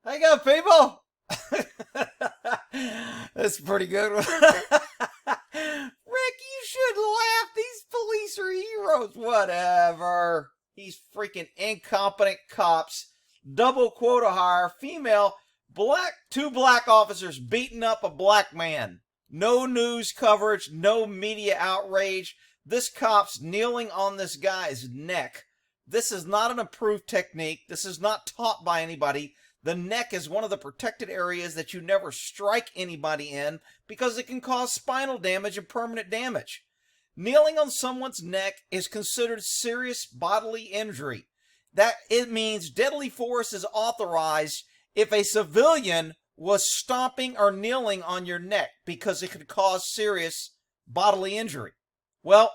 How you go, people? That's a pretty good one. Rick, you should laugh. These police are heroes. Whatever. These freaking incompetent cops. Double quota hire. Female. Two black officers beating up a black man. No news coverage. No media outrage. This cop's kneeling on this guy's neck. This is not an approved technique. This is not taught by anybody. The neck is one of the protected areas that you never strike anybody in because it can cause spinal damage and permanent damage. Kneeling on someone's neck is considered serious bodily injury. That it means deadly force is authorized if a civilian was stomping or kneeling on your neck because it could cause serious bodily injury. Well,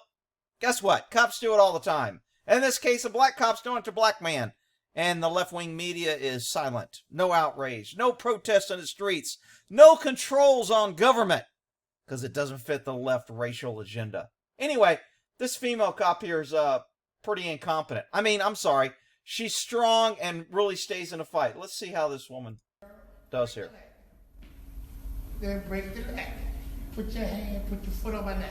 guess what? Cops do it all the time. In this case, a black cop's doing it to a black man. And the left-wing media is silent. No outrage. No protest on the streets. No controls on government. Because it doesn't fit the left racial agenda. Anyway, this female cop here is pretty incompetent. I mean, I'm sorry. She's strong and really stays in a fight. Let's see how this woman does here. Then break the neck. Put your hand, put your foot on my neck.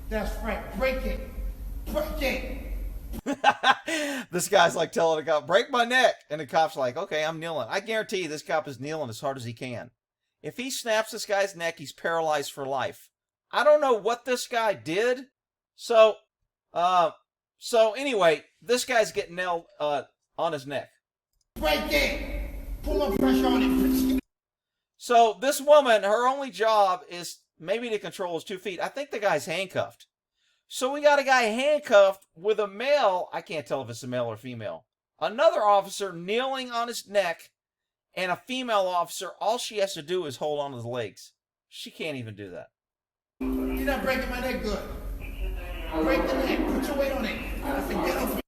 That's right. Break it. Break it. This guy's like telling the cop, break my neck. And the cop's like, okay, I'm kneeling. I guarantee you this cop is kneeling as hard as he can. If he snaps this guy's neck, he's paralyzed for life. I don't know what this guy did. So anyway, this guy's getting nailed on his neck. Break it. Put more pressure on it. So this woman, her only job is maybe to control his 2 feet. I think the guy's handcuffed. So we got a guy handcuffed with a male, I can't tell if it's a male or female, another officer kneeling on his neck, and a female officer, all she has to do is hold on to his legs. She can't even do that. You're not breaking my neck good. Break the neck. Put your weight on it. That's the ghetto.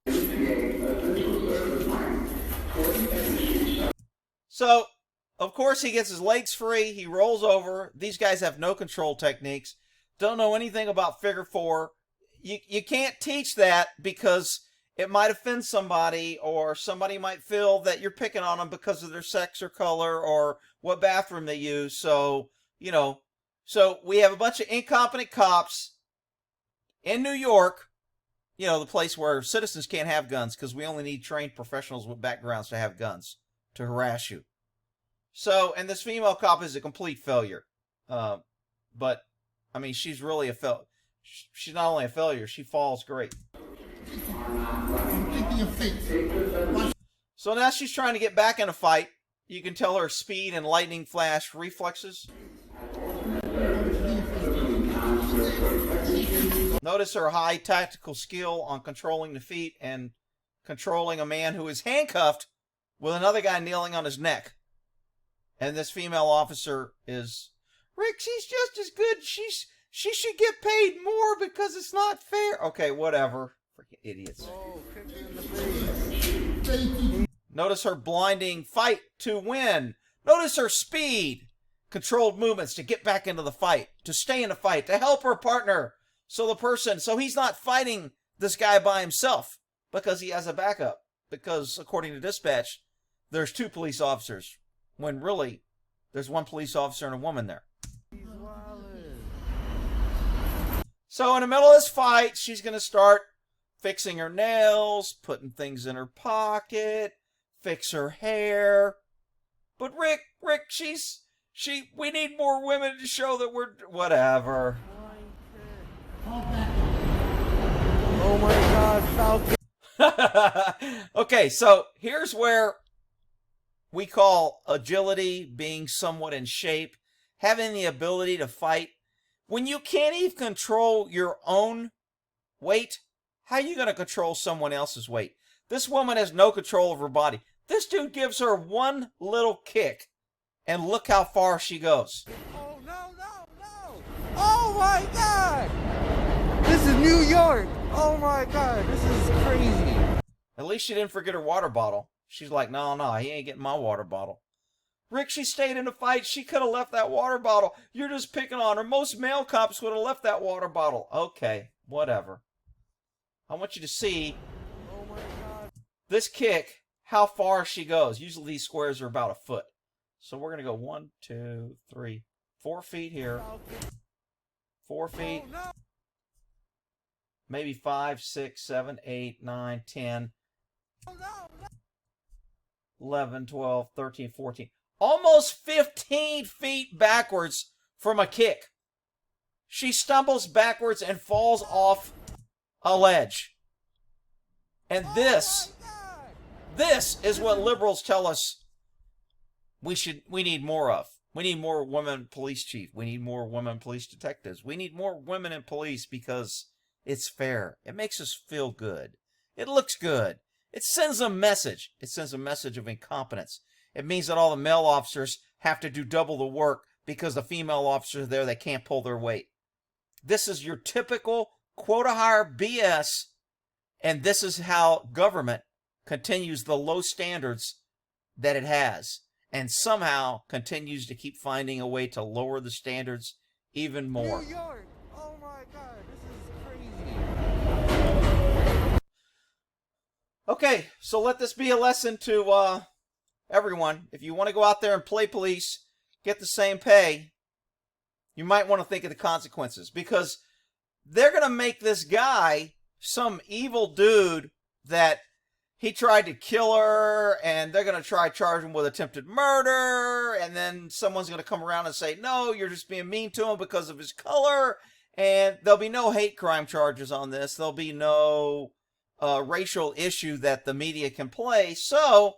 So, of course, he gets his legs free. He rolls over. These guys have no control techniques. Don't know anything about figure four. You can't teach that because it might offend somebody, or somebody might feel that you're picking on them because of their sex or color or what bathroom they use. So, so we have a bunch of incompetent cops in New York, the place where citizens can't have guns because we only need trained professionals with backgrounds to have guns to harass you. So, and this female cop is a complete failure. But, I mean, she's really she's not only a failure, she falls great. So now she's trying to get back in a fight. You can tell her speed and lightning flash reflexes. Notice her high tactical skill on controlling the feet and controlling a man who is handcuffed with another guy kneeling on his neck. And this female officer is, Rick, she's just as good. She should get paid more because it's not fair. Okay, whatever. Freaking idiots. Notice her blinding fight to win. Notice her speed. Controlled movements to get back into the fight. To stay in the fight. To help her partner. So he's not fighting this guy by himself. Because he has a backup. Because, according to dispatch, there's 2 police officers. When really, there's 1 police officer and a woman there. So in the middle of this fight, she's going to start fixing her nails, putting things in her pocket, fix her hair. But Rick, we need more women to show that we're, whatever. Oh my God, Falcon. Okay, so here's where we call agility, being somewhat in shape, having the ability to fight. When you can't even control your own weight, how are you going to control someone else's weight? This woman has no control of her body. This dude gives her one little kick, and look how far she goes. Oh, no. Oh my God. This is New York. Oh my God, this is crazy. At least she didn't forget her water bottle. She's like, no, he ain't getting my water bottle. Rick, she stayed in the fight. She could have left that water bottle. You're just picking on her. Most male cops would have left that water bottle. Okay, whatever. I want you to see this kick, how far she goes. Usually these squares are about a foot. So we're going to go 1, 2, 3, 4 feet here. 4 feet. Maybe 5, 6, 7, 8, 9, 10, 11, 12, 13, 14. Almost 15 feet backwards from a kick. She stumbles backwards and falls off a ledge. And this is what liberals tell us we need more of. We need more women police chief. We need more women police detectives. We need more women in police because it's fair. It makes us feel good. It looks good. It sends a message. It sends a message of incompetence. It means that all the male officers have to do double the work because the female officers are there, they can't pull their weight. This is your typical quota hire BS, and this is how government continues the low standards that it has, and somehow continues to keep finding a way to lower the standards even more. New York! Oh my God, this is crazy. Okay, so let this be a lesson to everyone. If you want to go out there and play police, get the same pay, you might want to think of the consequences, because they're going to make this guy some evil dude that he tried to kill her, and they're going to try charge him with attempted murder, and then someone's going to come around and say, no, you're just being mean to him because of his color, and there'll be no hate crime charges on this. There'll be no racial issue that the media can play, so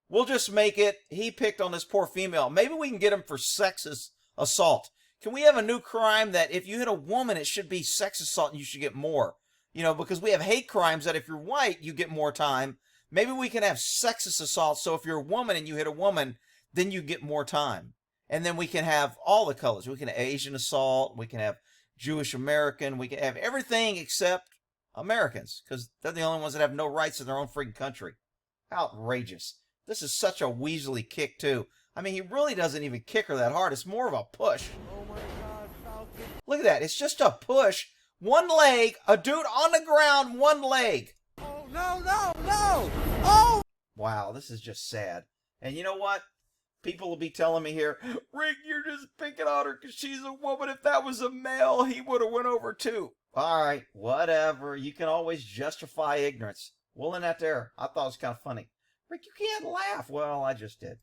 we'll just make it, he picked on this poor female. Maybe we can get him for sexist assault. Can we have a new crime that if you hit a woman, it should be sex assault and you should get more? You know, because we have hate crimes that if you're white, you get more time. Maybe we can have sexist assault, so if you're a woman and you hit a woman, then you get more time. And then we can have all the colors. We can have Asian assault, we can have Jewish American, we can have everything except Americans, because they're the only ones that have no rights in their own freaking country. Outrageous. This is such a weaselly kick, too. I mean, he really doesn't even kick her that hard. It's more of a push. Oh my God, Falcon. Look at that. It's just a push. One leg, a dude on the ground, one leg. Oh, no, no, no! Oh! Wow, this is just sad. And you know what? People will be telling me here, Rick, you're just picking on her because she's a woman. If that was a male, he would have went over too. All right, whatever. You can always justify ignorance. Well, in that there, I thought it was kind of funny. Rick, you can't laugh. Well, I just did.